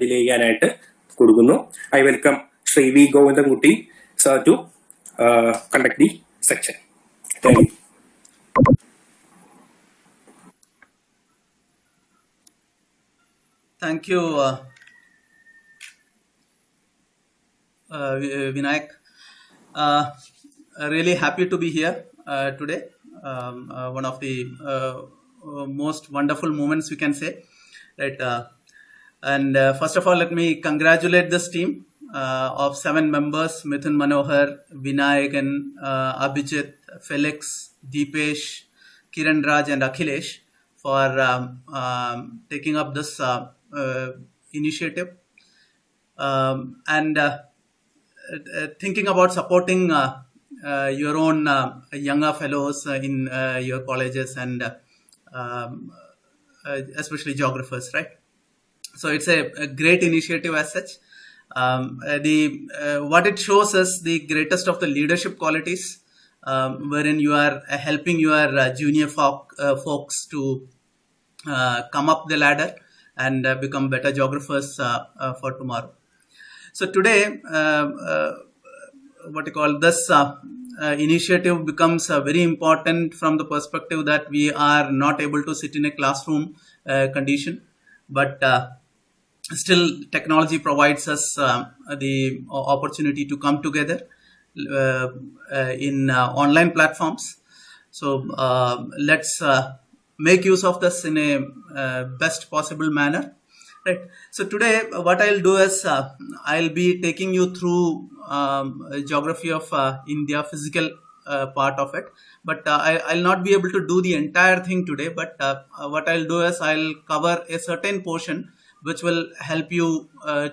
Delay ചെയ്യാനായിട്ട് കൊടുക്കുന്നു. I welcome Shri V Govindankutty sir to conduct the section. Thank you. Thank you, Vinayak. Really happy to be here today. One of the most wonderful moments we can say. Right. And first of all, let me congratulate this team of 7 members: Mithun Manohar, Vinayak, and Abhijit, Felix, Deepesh, Kiran Raj, and Akhilesh for taking up this initiative and thinking about supporting your own younger fellows in your colleges and especially geographers, right? So it's a great initiative as such. What it shows is the greatest of the leadership qualities, wherein you are helping your junior folks to come up the ladder and become better geographers for tomorrow. So today, this initiative becomes very important from the perspective that we are not able to sit in a classroom condition, but still technology provides us the opportunity to come together in online platforms. So let's make use of this in a best possible manner, right? So today what I'll do is I'll be taking you through geography of India, physical part of it, but I'll not be able to do the entire thing today, but what I'll do is I'll cover a certain portion which will help you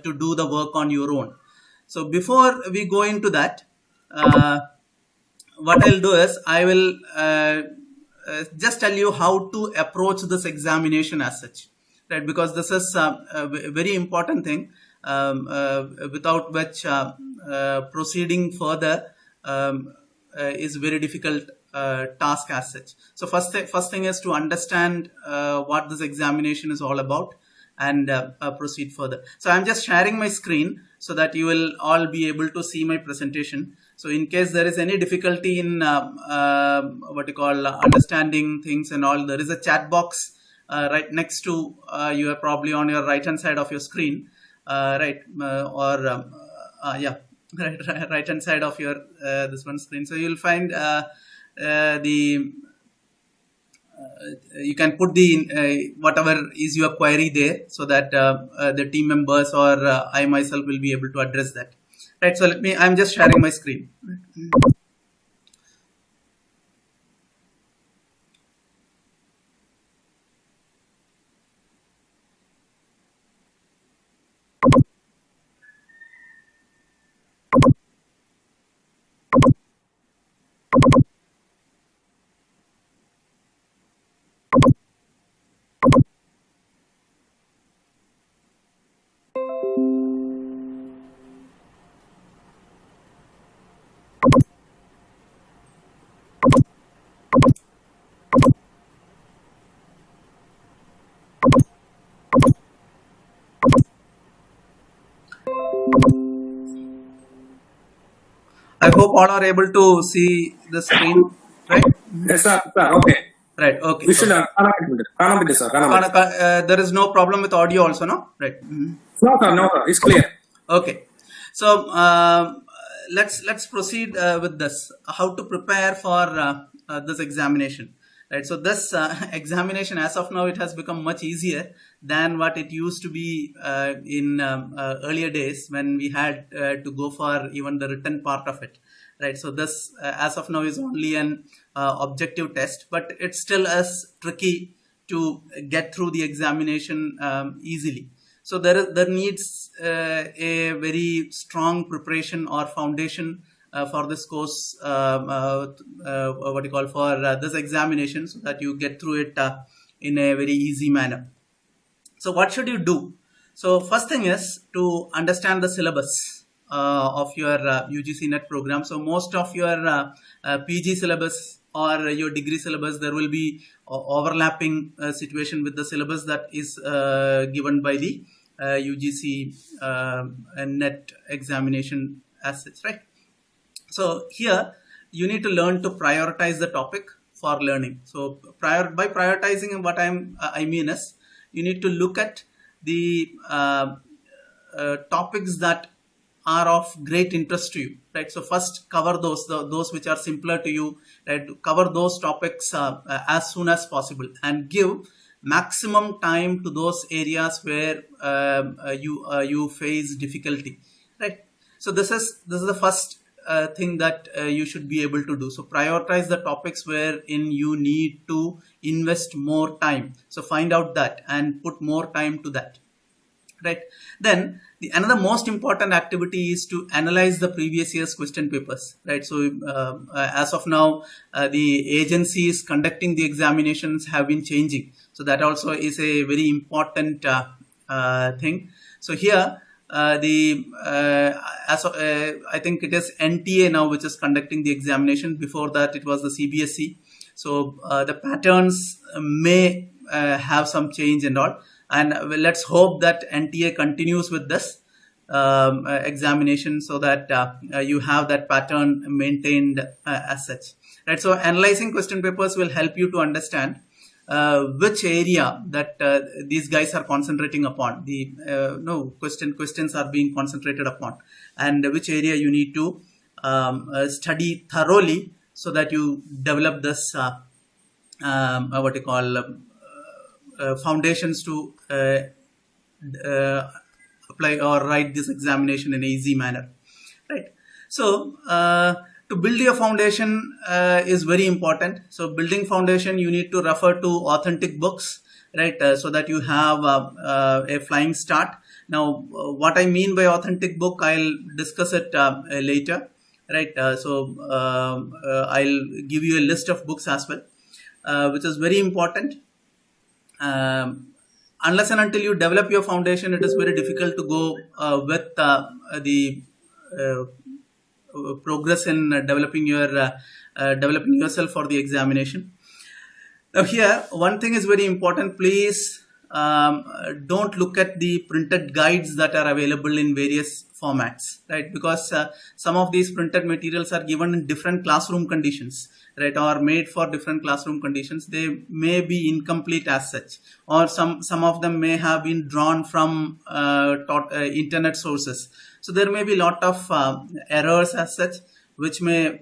to do the work on your own. So before we go into that, what I'll do is I will just tell you how to approach this examination as such, right? Because this is a very important thing, without which proceeding further is very difficult task as such. So first thing is to understand what this examination is all about and proceed further. So I'm just sharing my screen so that you will all be able to see my presentation. So in case there is any difficulty in understanding things and all, there is a chat box right next to you are probably on your right hand side of your screen, right hand side of your this one screen. So you'll find you can put the whatever is your query there, so that the team members or I myself will be able to address that, right? So I'm just sharing my screen. I hope all are able to see the screen, right? Yes, sir. Okay. Right. Okay. We should there is no problem with audio also, no? Right. No, sir. It's clear. Okay. So let's proceed with this. How to prepare for this examination, right? So this examination, as of now, it has become much easier than what it used to be in earlier days when we had to go for even the written part of it, right? So this as of now is only an objective test, but it's still as tricky to get through the examination easily. So there needs a very strong preparation or foundation for this course, for this examination, so that you get through it in a very easy manner. So what should you do? So first thing is to understand the syllabus of your UGC NET program. So most of your PG syllabus or your degree syllabus, there will be overlapping situation with the syllabus that is given by the UGC net examination as such, right? So here you need to learn to prioritize the topic for learning. So by prioritizing, what I mean is you need to look at the topics that are of great interest to you, right? So first cover those which are simpler to you, right? Cover those topics as soon as possible, and give maximum time to those areas where you face difficulty, right? So this is the first thing that you should be able to do. So prioritize the topics wherein you need to invest more time. So find out that and put more time to that, right? Then another most important activity is to analyze the previous year's question papers, right? So as of now, the agencies conducting the examinations have been changing. So that also is a very important thing. So here I think it is NTA now which is conducting the examination. Before that it was the CBSE. So the patterns may have some change and all. And let's hope that NTA continues with this examination, so that you have that pattern maintained as such, right? So analyzing question papers will help you to understand which area that these guys are concentrating upon. Questions are being concentrated upon, and which area you need to study thoroughly, so that you develop this foundations to apply or write this examination in an easy manner, right? So to build your foundation is very important. So building foundation, you need to refer to authentic books, right? So that you have a flying start. Now what I mean by authentic book, I'll discuss it later, right? So I'll give you a list of books as well, which is very important. Unless and until you develop your foundation, it is very difficult to go with the progress in developing yourself for the examination. Now here, one thing is very important. Please don't look at the printed guides that are available in various formats, right? Because some of these printed materials are given in different classroom conditions, right, or made for different classroom conditions. They may be incomplete as such, or some of them may have been drawn from internet sources. So there may be a lot of errors as such, which may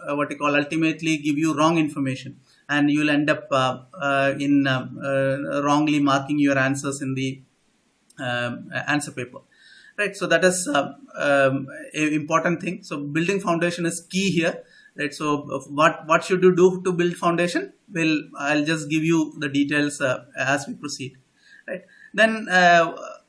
ultimately give you wrong information, and you'll end up wrongly marking your answers in the answer paper, right? So that is an important thing. So building foundation is key here, right? So what should you do to build foundation? Well, I'll just give you the details as we proceed, right? Then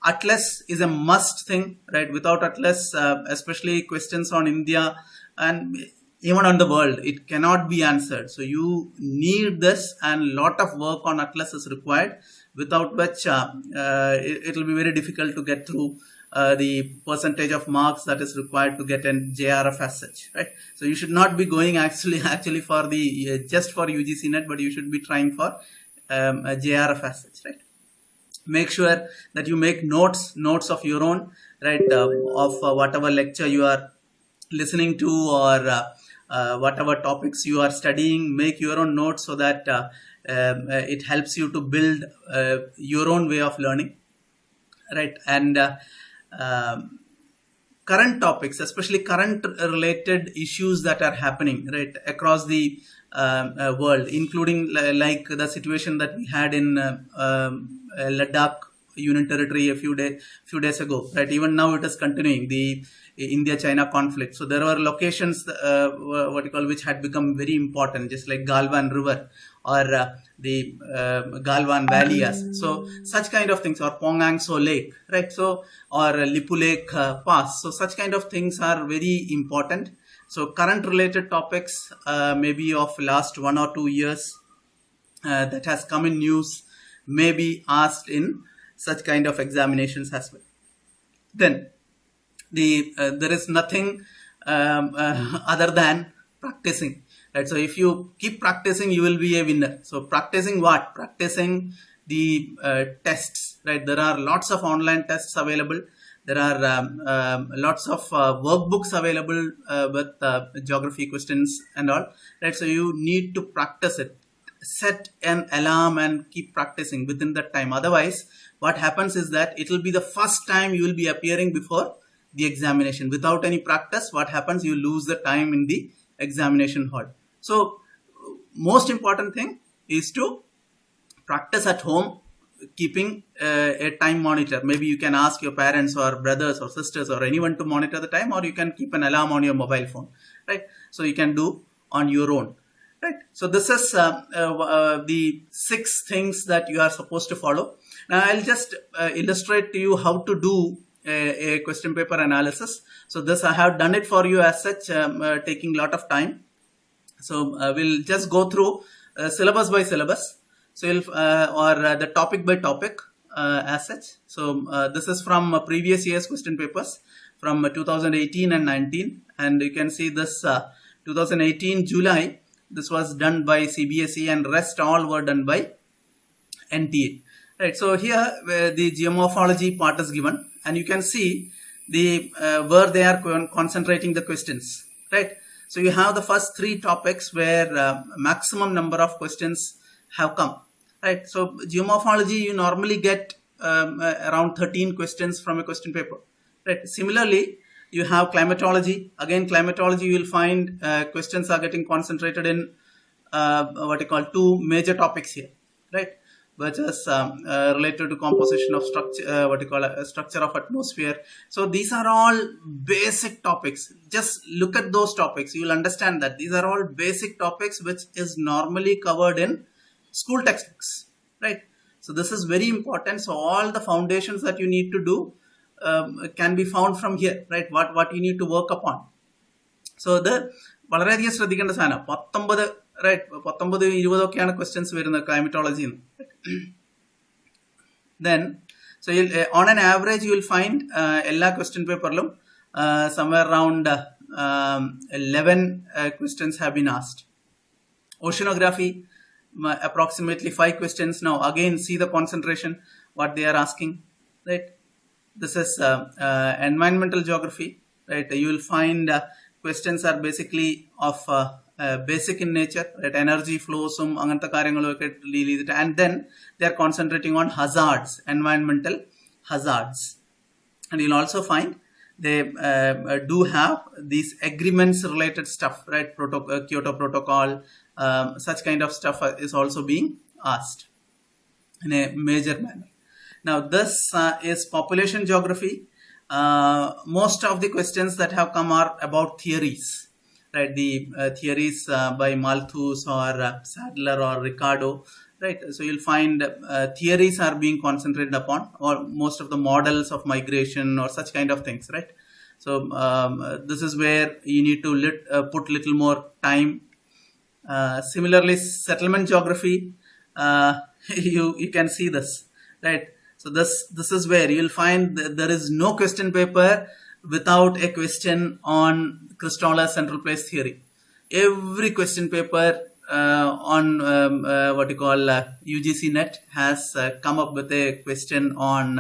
Atlas is a must thing, right? Without Atlas, especially questions on India and even on the world, it cannot be answered. So you need this, and lot of work on Atlas is required, without which it will be very difficult to get through the percentage of marks that is required to get an JRF as such, right? So you should not be going actually for the just for UGC net, but you should be trying for a JRF as such, right? Make sure that you make notes of your own, right, of whatever lecture you are listening to, or whatever topics you are studying. Make your own notes, so that it helps you to build your own way of learning, right? And current topics, especially current related issues that are happening, right, across the world, including like the situation that we had in Ladakh Union Territory a few days ago, right? Even now it is continuing, the India-China conflict. So there were locations which had become very important, just like Galwan River, or the Galwan Valley. So such kind of things, or Pongang So Lake, right? So, or Lipu Lake Pass. So such kind of things are very important. So current related topics, maybe of last 1 or 2 years, that has come in news, may be asked in such kind of examinations as well. Then there is nothing other than practicing, right? So if you keep practicing, you will be a winner. So practicing what? Practicing the tests, right? There are lots of online tests available. There are lots of workbooks available with geography questions and all, right? So you need to practice it. Set an alarm and keep practicing within that time. Otherwise, what happens is that it will be the first time you will be appearing before the examination. Without any practice, what happens? You lose the time in the examination hall. So most important thing is to practice at home, keeping a time monitor. Maybe you can ask your parents or brothers or sisters or anyone to monitor the time, or you can keep an alarm on your mobile phone, right? So you can do on your own, right? So this is the 6 things that you are supposed to follow. Now I'll just illustrate to you how to do a question paper analysis. So this I have done it for you as such, taking a lot of time. So we'll just go through syllabus by syllabus. So or the topic by topic as such. So this is from previous year's question papers from 2018 and 19, and you can see this 2018 July. This was done by CBSE, and rest all were done by NTA. Right. So here the geomorphology part is given, and you can see the where they are concentrating the questions. Right. So you have the first 3 topics where maximum number of questions have come. Right. So geomorphology, you normally get around 13 questions from a question paper. Right. Similarly, you have climatology. Again, climatology, you will find questions are getting concentrated in what you call 2 major topics here, right? Which is related to composition of structure, what you call a structure of atmosphere. So these are all basic topics. Just look at those topics. You will understand that these are all basic topics which is normally covered in school textbooks, right? So this is very important. So all the foundations that you need to do can be found from here, right? What you need to work upon. So the വളരെയധികം ശ്രദ്ധിക്കേണ്ട സാധനം 19 right 19-20 ഒക്കെയാണ് questions വരുന്നത് ക്ലൈമറ്റോളജിയിൽ. Then so on an average you will find എല്ലാ question പേപ്പറിലും somewhere around 11 questions have been asked. Oceanography, approximately 5 questions. Now again, see the concentration what they are asking, right? This is environmental geography, right? You will find questions are basically of basic in nature, right? Energy flows, and then they are concentrating on hazards, environmental hazards. And you'll also find they do have these agreements related stuff, right? Kyoto Protocol, such kind of stuff is also being asked in a major manner. Now this is population geography. Most of the questions that have come are about theories, right? The theories by Malthus or Sadler or Ricardo, right? So you'll find theories are being concentrated upon, or most of the models of migration or such kind of things, right? So this is where you need to put little more time. Similarly, settlement geography, you can see this, right? So this is where you'll find that there is no question paper without a question on Christoler's central place theory. Every question paper on what you call UGC net has come up with a question on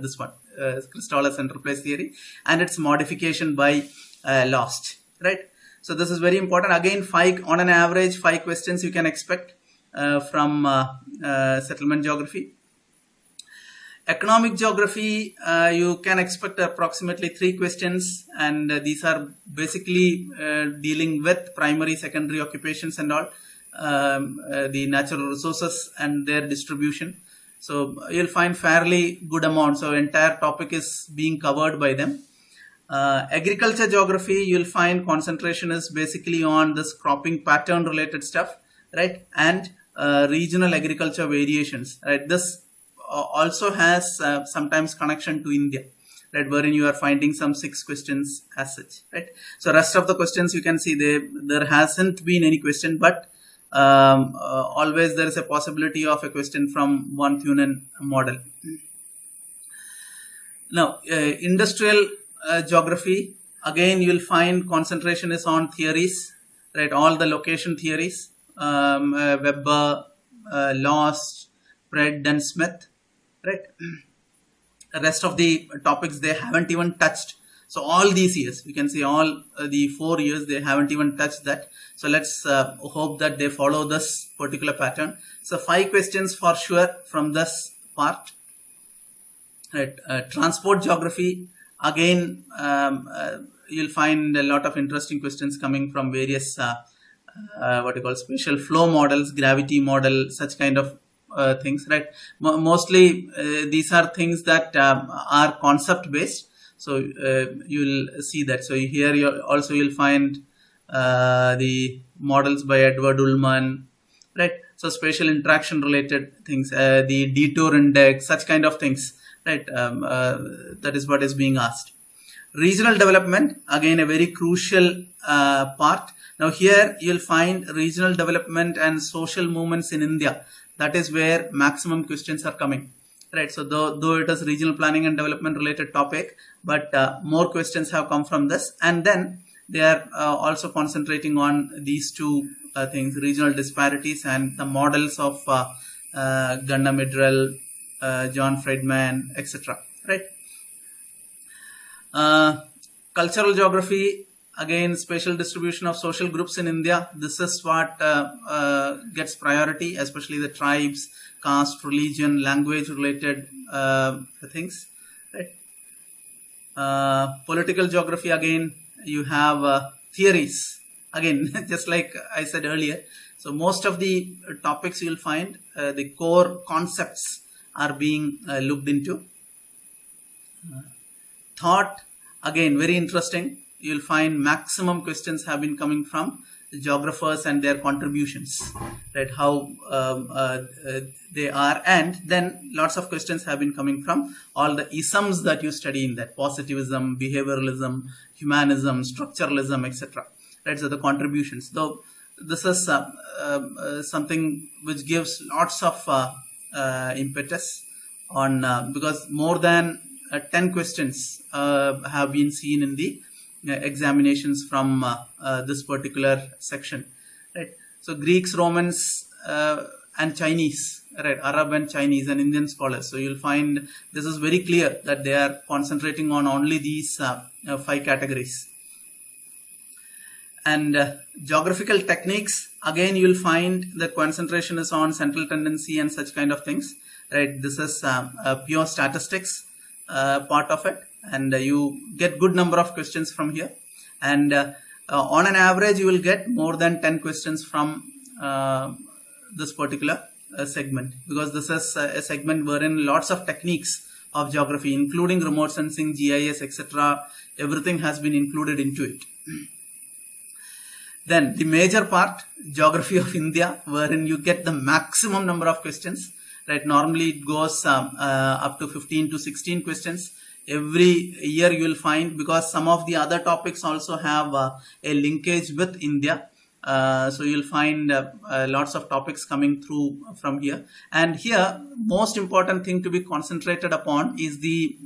this one, Christoler's central place theory, and its modification by Lost, right? So this is very important. Again, 5 on an average 5 questions you can expect from settlement geography. Economic geography, you can expect approximately 3 questions, and these are basically dealing with primary, secondary occupations and all, the natural resources and their distribution. So you'll find fairly good amount. So entire topic is being covered by them. Agriculture geography, you'll find concentration is basically on this cropping pattern related stuff, right? And regional agriculture variations, right? This also has sometimes connection to India, right? Wherein you are finding some 6 questions as such, right? So rest of the questions you can see there hasn't been any question, but always there is a possibility of a question from one Thunen model. Now industrial geography, again you will find concentration is on theories, right? All the location theories, Webber, Lost, Fred and Smith, right? Rest of the topics they haven't even touched. So all these years, we can see all the 4 years, they haven't even touched that. So let's hope that they follow this particular pattern. So 5 questions for sure from this part. Right. Transport geography, again, you'll find a lot of interesting questions coming from various what you call spatial flow models, gravity model, such kind of things, right? Mostly these are things that are concept based. So you'll see that. So here you'll find the models by Edward Ullman, right? So spatial interaction related things, the detour index, such kind of things, right? That is what is being asked. Regional development, again a very crucial part. Now here you'll find regional development and social movements in India. That is where maximum questions are coming, right? So though it is regional planning and development related topic, but more questions have come from this. And then they are also concentrating on these two things, regional disparities and the models of Gundam Idrel, John Friedman, etc., right? Cultural geography, again spatial distribution of social groups in India. This is what gets priority, especially the tribes, caste, religion, language related things, right? Political geography, again you have theories, again just like I said earlier. So most of the topics you'll find the core concepts are being looked into. Thought, again very interesting. You'll find maximum questions have been coming from the geographers and their contributions, right? How they are, and then lots of questions have been coming from all the isms that you study in that: positivism, behavioralism, humanism, structuralism, etc., right? So the contributions, though this is something which gives lots of impetus on because more than 10 questions have been seen in the examinations from this particular section, right? So Greeks, Romans, and Chinese, right? Arab and Chinese and Indian scholars. So you'll find this is very clear that they are concentrating on only these 5 categories. And geographical techniques, again you'll find the concentration is on central tendency and such kind of things, right? This is pure statistics part of it, and you get good number of questions from here. And on an average you will get more than 10 questions from this particular segment, because this is a segment wherein lots of techniques of geography, including remote sensing, GIS, etc., everything has been included into it. Then the major part, geography of India, wherein you get the maximum number of questions, right? Normally it goes up to 15 to 16 questions every year you will find, because some of the other topics also have a linkage with India. So you'll find lots of topics coming through from here. And here, most important thing to be concentrated upon is the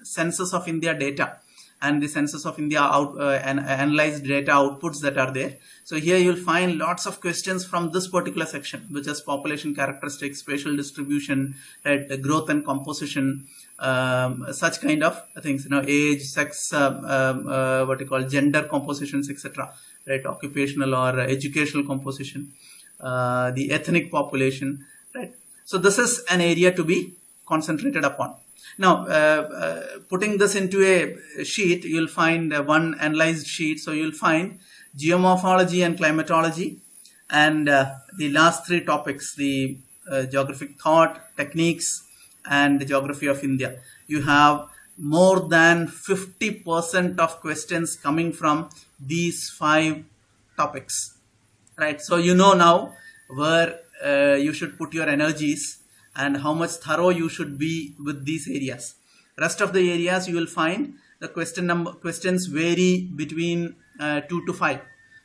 Census of India data and the Census of India analyzed data outputs that are there. So here you'll find lots of questions from this particular section, which is population characteristics, spatial distribution, right, growth and composition, such kind of things, age, sex, what you call gender compositions, etc., right, occupational or educational composition, the ethnic population, right. So this is an area to be concentrated upon. Now, putting this into a sheet, you'll find one analyzed sheet. So you'll find geomorphology and climatology, and the last 3 topics, the geographic thought, techniques, and the geography of India. You have more than 50% of questions coming from these 5 topics, right? So you know now where you should put your energies and how much thorough you should be with these areas. Rest of the areas you will find the questions vary between 2 to 5.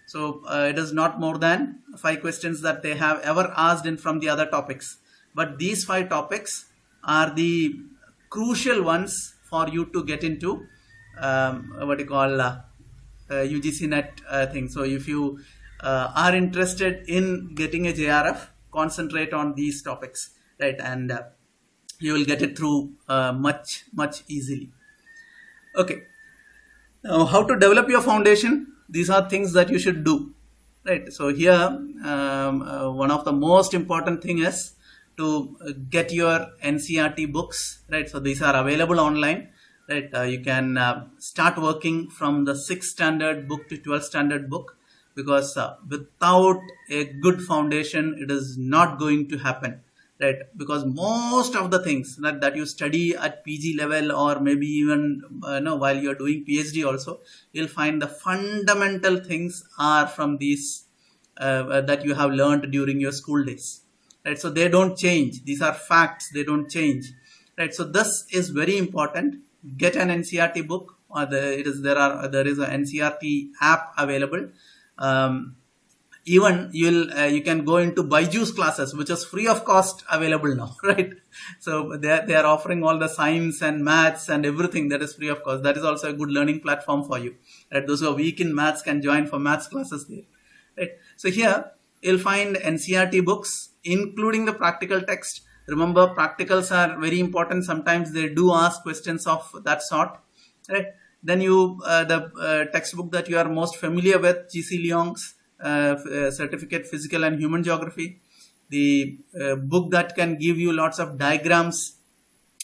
So it is not more than 5 questions that they have ever asked in from the other topics. But these 5 topics are the crucial ones for you to get into what you call UGC net thing. So if you are interested in getting a JRF, concentrate on these topics, right? And you will get it through much easily. Okay. Now, how to develop your foundation? These are things that you should do, right? So here, one of the most important thing is to get your NCERT books, right? So these are available online, right? You can start working from the 6th standard book to 12th standard book, because without a good foundation, it is not going to happen. Right, because most of the things that you study at PG level, or maybe even while you're doing PhD also, you'll find the fundamental things are from these that you have learned during your school days. Right, so they don't change. These are facts; they don't change. Right, so this is very important. Get an NCERT book, or there is an NCERT app available. Even you can go into Byju's classes, which is free of cost available now, right? So they are offering all the science and maths and everything that is free of cost. That is also a good learning platform for you. Right? Those who are weak in maths can join for maths classes there. Right? So here you'll find NCERT books, including the practical text. Remember, practicals are very important. Sometimes they do ask questions of that sort. Right? Then the textbook that you are most familiar with, G.C. Leong's Certificate Physical and Human Geography, the book that can give you lots of diagrams,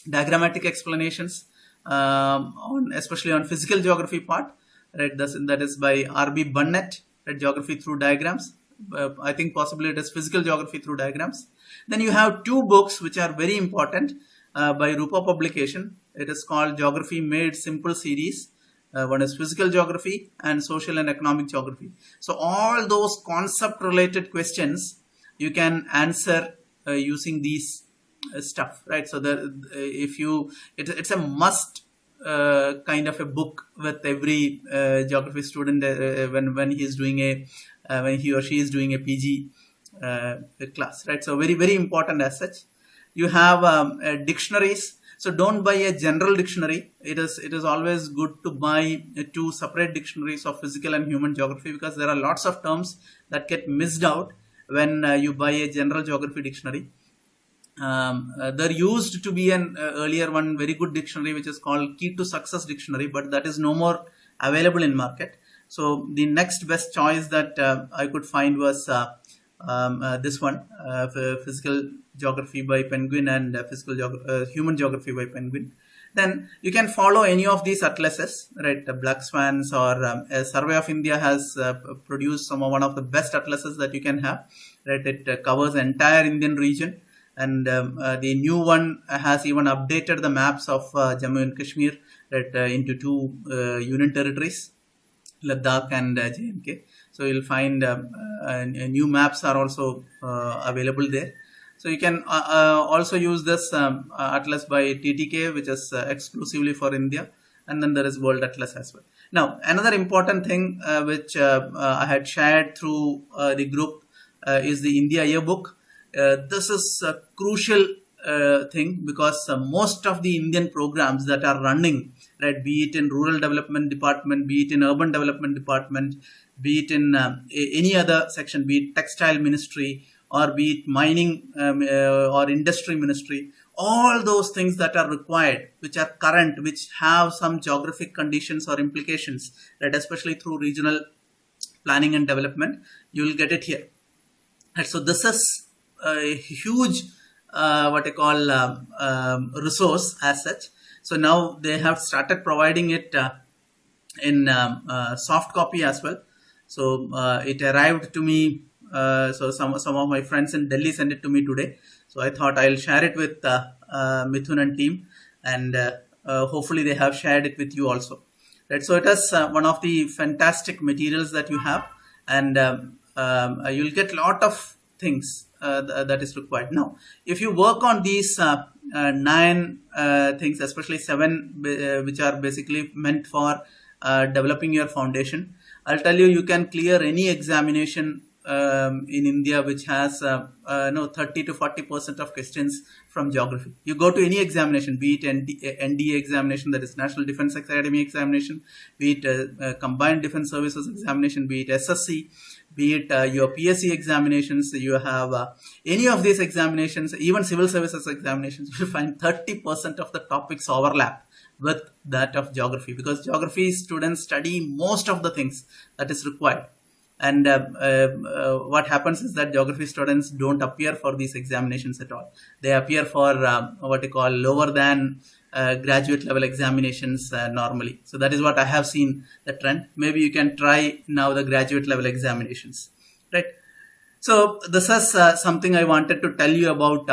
diagrammatic explanations, especially on physical geography part, right? That is by R.B. Burnett, right? Geography through diagrams. I think possibly it is Physical Geography through diagrams. Then you have two books which are very important by Rupa Publication. It is called Geography Made Simple series. One is Physical Geography and Social and Economic Geography. So all those concept related questions you can answer using these stuff, right? So it's a must kind of a book with every geography student when he is doing when he or she is doing a PG class, right? So very, very important as such. You have dictionaries. So don't buy a general dictionary. It is always good to buy two separate dictionaries of physical and human geography, because there are lots of terms that get missed out when you buy a general geography dictionary. There used to be an earlier one very good dictionary which is called Key to Success Dictionary, but that is no more available in market. So the next best choice that I could find was this one, Physical Geography by Penguin and Human Geography by Penguin. Then you can follow any of these atlases, right? Black Swans or a Survey of India has produced one of the best atlases that you can have, right? It covers the entire Indian region, and the new one has even updated the maps of Jammu and Kashmir, right, into two union territories, Ladakh and J&K. So you'll find new maps are also available there. So you can also use this atlas by TTK, which is exclusively for India, and then there is World Atlas as well. Now, another important thing which I had shared through the group is the India Yearbook. This is a crucial thing, because most of the Indian programs that are running, right, be it in Rural Development Department, be it in Urban Development Department, be it in any other section, be it Textile Ministry, or be it Mining or Industry Ministry, all those things that are required, which are current, which have some geographic conditions or implications, right, especially through regional planning and development, you will get it here. And so this is a huge what I call resource as such. So now they have started providing it in soft copy as well. So it arrived to me. So some of my friends in Delhi sent it to me today. So I thought I'll share it with Mithun and team, and hopefully they have shared it with you also. Right. So it is one of the fantastic materials that you have, and you'll get a lot of things that is required. Now, if you work on these 9 things, especially 7 which are basically meant for developing your foundation, I'll tell you, you can clear any examination in India which has 30 to 40% of questions from geography. You go to any examination, be it NDA examination, that is National Defence Academy examination, be it Combined Defence Services examination, be it SSC, be it your PSC examinations, you have any of these examinations, even civil services examinations, you will find 30% of the topics overlap with that of geography, because geography students study most of the things that is required. And what happens is that geography students don't appear for these examinations at all. They appear for what you call lower than graduate level examinations normally. So that is what I have seen the trend. Maybe you can try now the graduate level examinations, right? So this is something I wanted to tell you about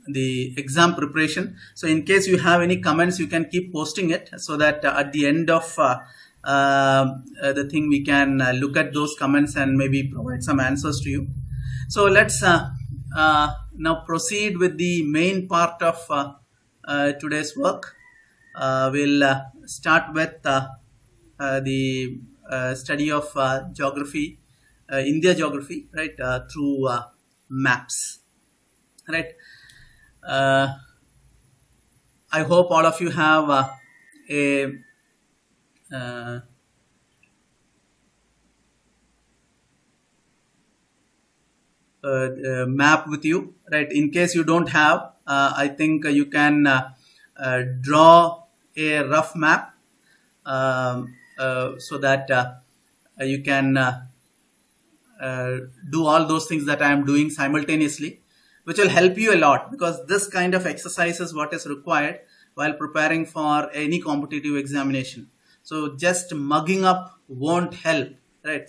the exam preparation. So in case you have any comments, you can keep posting it, so that at the end of the thing, we can look at those comments and maybe provide some answers to you. So let's now proceed with the main part of today's work. We'll start with the study of geography, India geography, right, through maps, right. I hope all of you have a map with you, right? In case you don't have, I think you can draw a rough map so that you can do all those things that I am doing simultaneously, which will help you a lot, because this kind of exercise is what is required while preparing for any competitive examination. So just mugging up won't help, right?